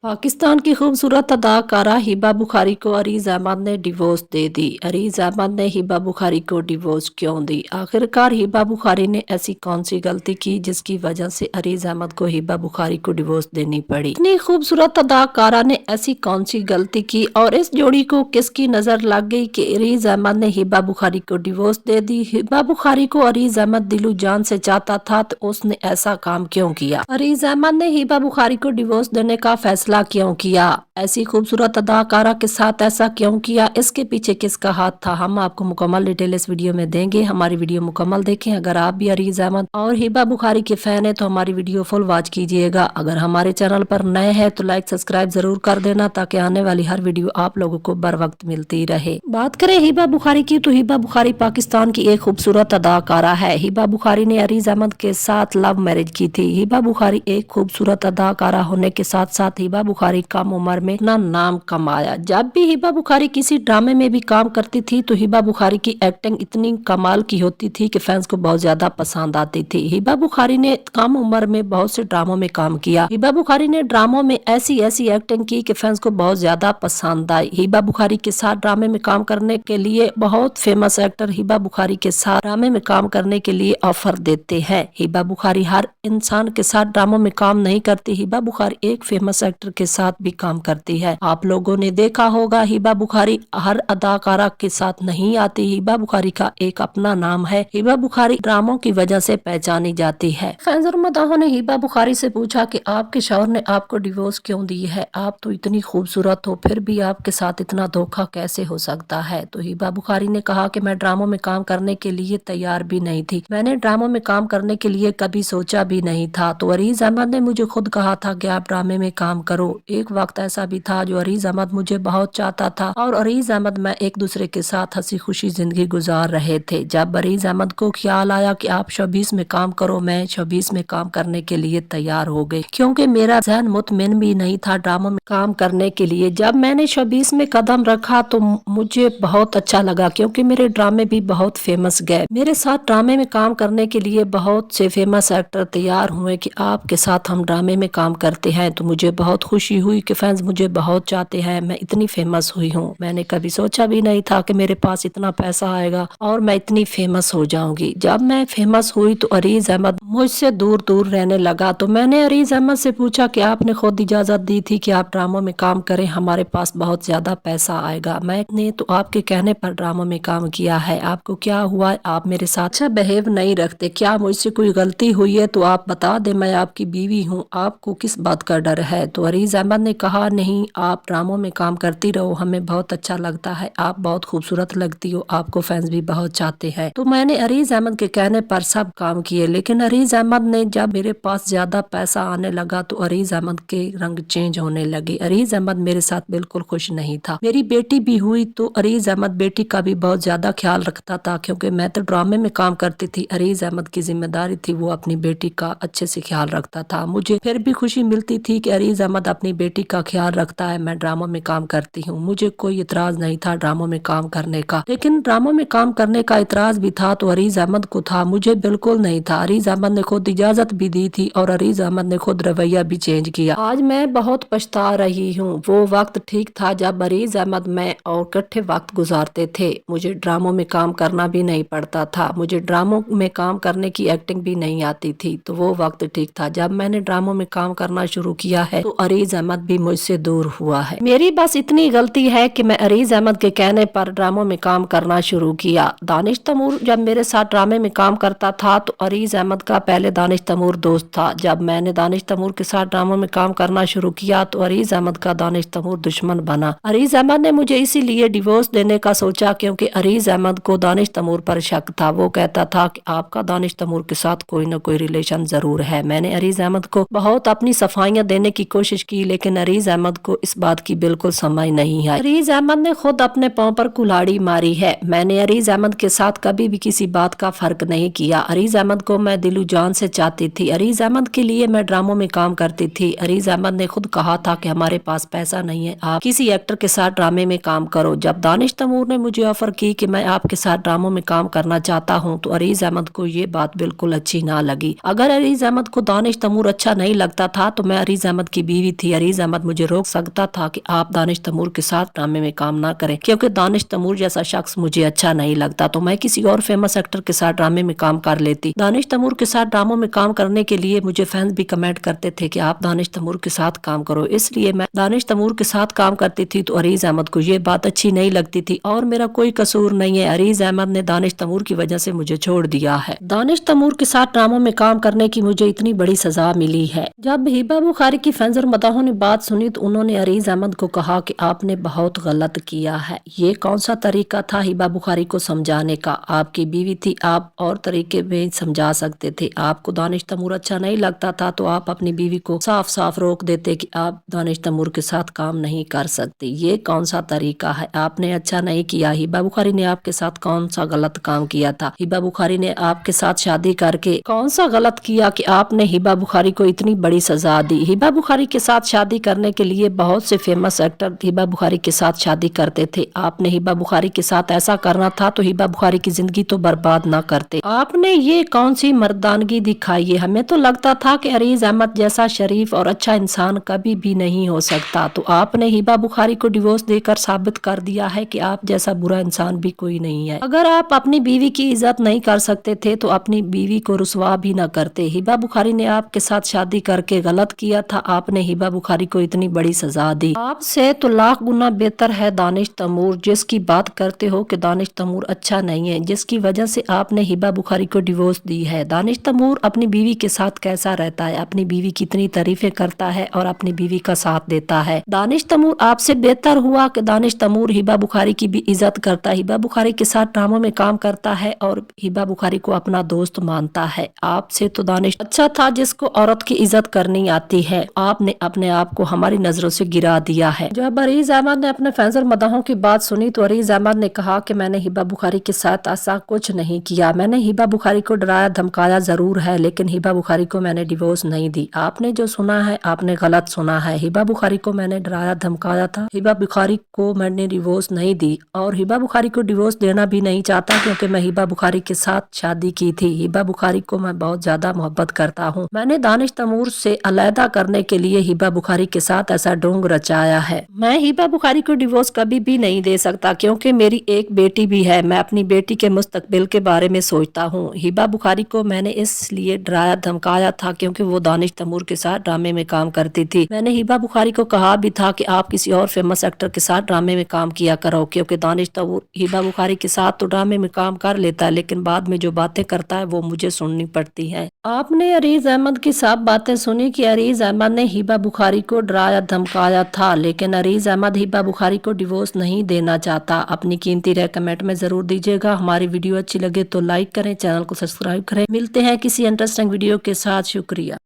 पाकिस्तान की खूबसूरत अदाकारा हिबा बुखारी को अरीज अहमद ने डिवोर्स दे दी। अरीज अहमद ने हिबा बुखारी को डिवोर्स क्यों दी? आखिरकार हिबा बुखारी ने ऐसी कौन सी गलती की जिसकी वजह से अरीज अहमद को हिबा बुखारी को डिवोर्स देनी पड़ी? इतनी खूबसूरत अदाकारा ने ऐसी कौन सी गलती की और इस जोड़ी को किसकी नजर लग गई कि अरीज अहमद ने हिबा बुखारी को डिवोर्स दे दी? हिबा बुखारी को अरीज अहमद दिलो जान से चाहता था तो उसने ऐसा काम क्यों किया? अरीज अहमद ने हिबा बुखारी को डिवोर्स देने का फैसला क्यों किया? ऐसी खूबसूरत अदाकारा के साथ ऐसा क्यों किया? इसके पीछे किसका हाथ था? हम आपको मुकम्मल डिटेल इस वीडियो में देंगे। हमारी वीडियो मुकम्मल देखें। अगर आप भी अरीज अहमद और हिबा बुखारी के फैन है तो हमारी वीडियो फुल वॉच कीजिएगा। अगर हमारे चैनल पर नए हैं तो लाइक सब्सक्राइब जरूर कर देना ताकि आने वाली हर वीडियो आप लोगों को बर वक्त मिलती रहे। बात करें हिबा बुखारी की तो हिबा बुखारी पाकिस्तान की एक खूबसूरत अदाकारा है। हिबा बुखारी ने अरीज अहमद के साथ लव मैरिज की थी। हिबा बुखारी एक खूबसूरत अदाकारा होने के साथ साथ हिबा बुखारी कम उम्र में अपना नाम कमाया। जब भी हिबा बुखारी किसी ड्रामे में भी काम करती थी तो हिबा बुखारी की एक्टिंग इतनी कमाल की होती थी कि फैंस को बहुत ज्यादा पसंद आती थी। हिबा बुखारी ने कम उम्र में बहुत से ड्रामों में काम किया। हिबा बुखारी ने ड्रामों में ऐसी एक्टिंग की कि फैंस को बहुत ज्यादा पसंद आई। हिबा बुखारी के साथ ड्रामे में काम करने के लिए बहुत फेमस एक्टर हिबा बुखारी के साथ ड्रामे में काम करने के लिए ऑफर देते हैं। हिबा बुखारी हर इंसान के साथ ड्रामों में काम नहीं करती। हिबा बुखारी एक फेमस एक्टर के साथ भी काम करती है। आप लोगों ने देखा होगा हिबा बुखारी हर अदाकारा के साथ नहीं आती। हिबा बुखारी का एक अपना नाम है। हिबा बुखारी ड्रामों की वजह से पहचानी जाती है। फैंस और मदाहों ने हिबा बुखारी से पूछा कि आपके शौहर ने आपको डिवोर्स क्यों दी है? आप तो इतनी खूबसूरत हो, फिर भी आपके साथ इतना धोखा कैसे हो सकता है? तो हिबा बुखारी ने कहा कि मैं ड्रामों में काम करने के लिए तैयार भी नहीं थी। मैंने ड्रामों में काम करने के लिए कभी सोचा भी नहीं था। तो अरीज अहमद ने मुझे खुद कहा था कि आप ड्रामे में काम करो। एक वक्त ऐसा भी था जो अरीज अहमद मुझे बहुत चाहता था और अरीज अहमद मैं एक दूसरे के साथ हंसी खुशी जिंदगी गुजार रहे थे। जब अरीज अहमद को ख्याल आया कि आप शोबीज में काम करो, मैं शोबीज में काम करने के लिए तैयार हो गई क्योंकि मेरा जहन मुतमिन भी नहीं था ड्रामों में काम करने के लिए। जब मैंने शोबीज में कदम रखा तो मुझे बहुत अच्छा लगा क्योंकि मेरे ड्रामे भी बहुत फेमस गए। मेरे साथ ड्रामे में काम करने के लिए बहुत से फेमस एक्टर तैयार हुए कि आपके साथ हम ड्रामे में काम करते हैं। तो मुझे बहुत खुशी हुई कि फैंस मुझे बहुत चाहते हैं, मैं इतनी फेमस हुई हूँ। मैंने कभी सोचा भी नहीं था कि मेरे पास इतना पैसा आएगा और मैं इतनी फेमस हो जाऊंगी। जब मैं फेमस हुई तो अरीज अहमद मुझसे दूर दूर रहने लगा। तो मैंने अरीज अहमद से पूछा कि आपने खुद इजाजत दी थी कि आप ड्रामों में काम करें, हमारे पास बहुत ज्यादा पैसा आएगा। मैंने तो आपके कहने पर ड्रामों में काम किया है। आपको क्या हुआ? आप मेरे साथ अच्छा बिहेव नहीं रखते। क्या मुझसे कोई गलती हुई है तो आप बता दे, मैं आपकी बीवी हूँ, आपको किस बात का डर है? तो अरीज अहमद ने कहा नहीं, आप ड्रामों में काम करती रहो, हमें बहुत अच्छा लगता है, आप बहुत खूबसूरत लगती हो, आपको फैंस भी बहुत चाहते हैं। तो मैंने अरीज अहमद के कहने पर सब काम किए। लेकिन अरीज अहमद ने जब मेरे पास ज्यादा पैसा आने लगा तो अरीज अहमद के रंग चेंज होने लगे। अरीज अहमद मेरे साथ बिल्कुल खुश नहीं था। मेरी बेटी भी हुई तो अरीज अहमद बेटी का भी बहुत ज्यादा ख्याल रखता था क्योंकि मैं तो ड्रामे में काम करती थी। अरीज अहमद की जिम्मेदारी थी वो अपनी बेटी का अच्छे से ख्याल रखता था। मुझे फिर भी खुशी मिलती थी कि अरीज अहमद अपनी बेटी का ख्याल रखता है, मैं ड्रामों में काम करती हूँ। मुझे कोई इतराज नहीं था ड्रामों में काम करने का। लेकिन ड्रामों में काम करने का इतराज भी था तो अरीज अहमद को था, मुझे बिल्कुल नहीं था। अरीज अहमद ने खुद इजाजत भी दी थी और अरीज अहमद ने खुद रवैया भी चेंज किया। आज मैं बहुत पछता रही हूँ। वो वक्त ठीक था जब अरीज अहमद मैं और इकट्ठे वक्त गुजारते थे। मुझे ड्रामों में काम करना भी नहीं पड़ता था। मुझे ड्रामों में काम करने की एक्टिंग भी नहीं आती थी। तो वो वक्त ठीक था। जब मैंने ड्रामों में काम करना शुरू किया है तो अरीज अहमद भी मुझसे दूर हुआ है। मेरी बस इतनी गलती है कि मैं अरीज अहमद के कहने पर ड्रामों में काम करना शुरू किया। दानिश तैमूर जब मेरे साथ ड्रामे में काम करता था तो अरीज अहमद का पहले दानिश तैमूर दोस्त था। जब मैंने दानिश तैमूर के साथ ड्रामों में काम करना शुरू किया तो अरीज अहमद का दानिश तैमूर दुश्मन बना। अरीज अहमद ने मुझे इसीलिए डिवोर्स देने का सोचा क्योंकि अरीज अहमद को दानिश तैमूर पर शक था। वो कहता था कि आपका दानिश तैमूर के साथ कोई न कोई रिलेशन जरूर है। मैंने अरीज अहमद को बहुत अपनी सफाइयां देने की कोशिश की लेकिन अरीज अहमद अहमद को इस बात की बिल्कुल समझ नहीं आई। अरीज अहमद ने खुद अपने पांव पर कुल्हाड़ी मारी है। मैंने अरीज अहमद के साथ कभी भी किसी बात का फर्क नहीं किया। अरीज अहमद को मैं दिलो जान से चाहती थी। अरीज अहमद के लिए मैं ड्रामों में काम करती थी। अरीज अहमद ने खुद कहा था कि हमारे पास पैसा नहीं है, आप किसी एक्टर के साथ ड्रामे में काम करो। जब दानिश तैमूर ने मुझे ऑफर की कि मैं आपके साथ ड्रामों में काम करना चाहता हूँ तो अरीज अहमद को ये बात बिल्कुल अच्छी ना लगी। अगर अरीज अहमद को दानिश तैमूर अच्छा नहीं लगता था तो मैं अरीज अहमद की बीवी थी। अरीज अहमद मुझे रोक सकता था कि आप दानिश तैमूर के साथ ड्रामे में काम ना करें, क्योंकि दानिश तैमूर जैसा शख्स मुझे अच्छा नहीं लगता, तो मैं किसी और फेमस एक्टर के साथ ड्रामे में काम कर लेती। दानिश तैमूर के साथ ड्रामों में काम करने के लिए मुझे फैंस भी कमेंट करते थे कि आप दानिश तैमूर के साथ काम करो, इसलिए मैं दानिश तैमूर के साथ काम करती थी। तो अरीज अहमद को ये बात अच्छी नहीं लगती थी और मेरा कोई कसूर नहीं है। अरीज अहमद ने दानिश तैमूर की वजह से मुझे छोड़ दिया है। दानिश तैमूर के साथ ड्रामों में काम करने की मुझे इतनी बड़ी सजा मिली है। जब हिबा बुखारी की फैंस और मदाहों ने बात सुनी तो उन्होंने अरीज अहमद को कहा कि आपने बहुत गलत किया है। ये कौन सा तरीका था हिबा बुखारी को समझाने का? आपकी बीवी थी, आप और तरीके में समझा सकते थे। आपको दानिश तैमूर अच्छा नहीं लगता था तो आप अपनी बीवी को साफ साफ रोक देते कि आप दानिश तैमूर के साथ काम नहीं कर सकते। ये कौन सा तरीका है? आपने अच्छा नहीं किया। हिबा बुखारी ने आपके साथ कौन सा गलत काम किया था? हिबा बुखारी ने आपके साथ शादी करके कौन सा गलत किया कि आपने हिबा बुखारी को इतनी बड़ी सजा दी? हिबा बुखारी के साथ शादी करने के लिए बहुत से फेमस एक्टर हिबा बुखारी के साथ शादी करते थे। आपने हिबा बुखारी के साथ ऐसा करना था तो हिबा बुखारी की जिंदगी तो बर्बाद ना करते। आपने ये कौन सी मर्दानगी दिखाई है? हमें तो लगता था कि अरीज अहमद जैसा शरीफ और अच्छा इंसान कभी भी नहीं हो सकता, तो आपने हिबा बुखारी को डिवोर्स देकर साबित कर दिया है कि आप जैसा बुरा इंसान भी कोई नहीं है। अगर आप अपनी बीवी की इज्जत नहीं कर सकते थे तो अपनी बीवी को रुसवा भी न करते। हिबा बुखारी ने आपके साथ शादी करके गलत किया था। आपने हिबा बुखारी को इतनी बड़ी सजा दी। आपसे तो लाख गुना बेहतर है दानिश तैमूर, जिसकी बात करते हो कि दानिश तैमूर अच्छा नहीं है, जिसकी वजह से आपने हिबा बुखारी को डिवोर्स दी है। दानिश तैमूर अपनी बीवी के साथ कैसा रहता है? अपनी बीवी की इतनी तारीफें करता है और अपनी बीवी का साथ देता है। दानिश तैमूर आपसे बेहतर हुआ कि दानिश तैमूर हिबा बुखारी की भी इज्जत करता है, हिबा बुखारी के साथ ड्रामों में काम करता है और हिबा बुखारी को अपना दोस्त मानता है। आपसे तो दानिश अच्छा था जिसको औरत की इज्जत करनी आती है। आपने अपने आप को हमारी नजरों से गिरा दिया है। जब अरीज अहमद ने अपने फैंस और मदाहों की बात सुनी तो अरीज अहमद ने कहा कि मैंने हिबा बुखारी के साथ ऐसा कुछ नहीं किया। मैंने हिबा बुखारी को डराया धमकाया जरूर है, लेकिन हिबा बुखारी को मैंने डिवोर्स नहीं दी। आपने जो सुना है आपने गलत सुना है। हिबा बुखारी को मैंने डराया धमकाया था। हिबा बुखारी को मैंने डिवोर्स नहीं दी और हिबा बुखारी को डिवोर्स देना भी नहीं चाहता, क्योंकि मैं हिबा बुखारी के साथ शादी की थी। हिबा बुखारी को मैं बहुत ज्यादा मोहब्बत करता हूँ। मैंने दानिश तैमूर से अलहदा करने के लिए हिबा बुखारी के साथ ऐसा ढोंग रचाया है। मैं हिबा बुखारी को डिवोर्स कभी भी नहीं दे सकता, क्योंकि मेरी एक बेटी भी है। मैं अपनी बेटी के मुस्तकबिल के बारे में सोचता हूँ। हिबा बुखारी को मैंने इसलिए डराया धमकाया था क्योंकि वो दानिश तैमूर के साथ ड्रामे में काम करती थी। मैंने हिबा बुखारी को कहा भी था कि आप किसी और फेमस एक्टर के साथ ड्रामे में काम किया करो, क्योंकि दानिश तैमूर हिबा बुखारी के साथ तो ड्रामे में काम कर लेता है, लेकिन बाद में जो बातें करता है वो मुझे सुननी पड़ती है। आपने अरीज अहमद की साफ बातें सुनी कि अरीज अहमद ने हिबा बुखारी को डराया धमकाया था, लेकिन अरीज अहमद हिबा बुखारी को डिवोर्स नहीं देना चाहता। अपनी कीमती राय कमेंट में जरूर दीजिएगा। हमारी वीडियो अच्छी लगे तो लाइक करें, चैनल को सब्सक्राइब करें। मिलते हैं किसी इंटरेस्टिंग वीडियो के साथ। शुक्रिया।